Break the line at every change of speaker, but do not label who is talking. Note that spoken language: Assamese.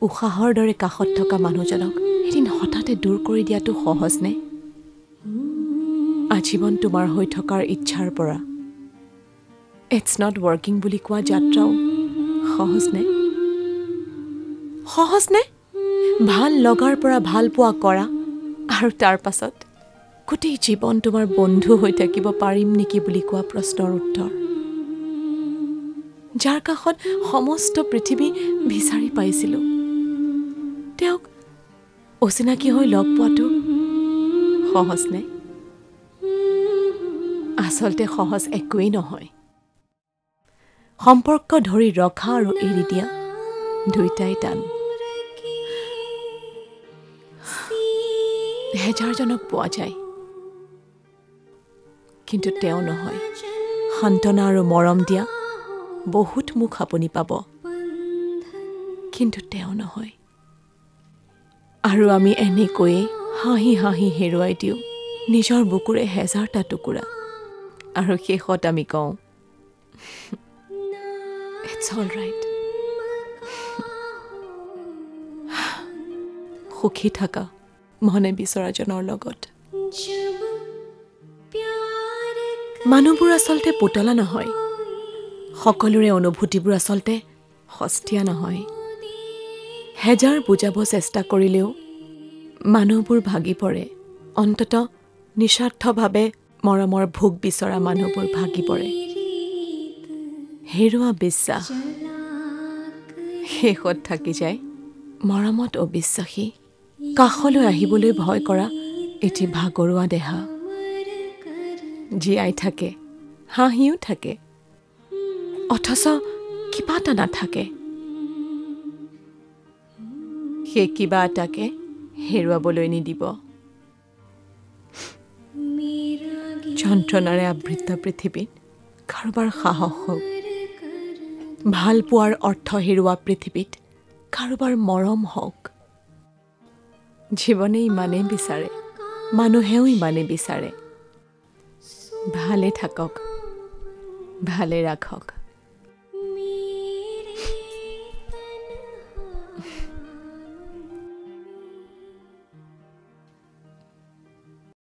উশাহৰ দৰে কাষত থকা মানুহজনক এদিন হঠাতে দূৰ কৰি দিয়াটো সহজ নে? আজীৱন তোমাৰ হৈ থকাৰ ইচ্ছাৰ পৰা ইটছ নট ৱৰ্কিং বুলি কোৱা যাত্ৰাও সহজ নে? সহজ নে? ভাল লগাৰ পৰা ভাল পোৱা কৰা আৰু তাৰ পাছত গোটেই জীৱন তোমাৰ বন্ধু হৈ থাকিব পাৰিম নেকি বুলি কোৱা প্ৰশ্নৰ উত্তৰ। যাৰ কাষত সমস্ত পৃথিৱী বিচাৰি পাইছিলোঁ, তেওঁক অচিনাকি হৈ লগ পোৱাটো সহজ নে? আচলতে সহজ একোৱেই নহয়। সম্পৰ্ক ধৰি ৰখা আৰু এৰি দিয়া দুইটাই টান। হেজাৰজনক পোৱা যায়, কিন্তু তেওঁ নহয়। সান্তনা আৰু মৰম দিয়া বহুত মুখ আপুনি পাব, কিন্তু তেওঁ নহয়। আৰু আমি এনেকৈয়ে হাঁহি হাঁহি হেৰুৱাই দিওঁ নিজৰ বুকুৰে হেজাৰটা টুকুৰা, আৰু শেষত আমি কওঁ ইটছ অল ৰাইট। সুখী থাকা মনে বিচৰাজনৰ লগত। মানুহবোৰ আচলতে পুতলা নহয়, সকলোৰে অনুভূতিবোৰ আচলতে সস্তীয়া নহয়। হেজাৰ বুজাব চেষ্টা কৰিলেও মানুহবোৰ ভাগি পৰে। অন্ততঃ নিস্বাৰ্থভাৱে মৰমৰ ভোগ বিচৰা মানুহবোৰ ভাগি পৰে। হেৰুৱা বিশ্বাস শেষত থাকি যায় মৰমত অবিশ্বাসী, কাষলৈ আহিবলৈ ভয় কৰা এটি ভাগৰুৱা দেহা। জীয়াই থাকে, হাঁহিও থাকে, অথচ কিবা এটা নাথাকে। সেই কিবা এটাকে হেৰুৱাবলৈ নিদিব। যন্ত্ৰণাৰে আবৃত পৃথিৱীত কাৰোবাৰ সাহস হওক, ভাল পোৱাৰ অৰ্থ হেৰুৱা পৃথিৱীত কাৰোবাৰ মৰম হওক। জীৱনে ইমানেই বিচাৰে, মানুহেও ইমানেই বিচাৰে। ভালে থাকক, ভালে ৰাখক।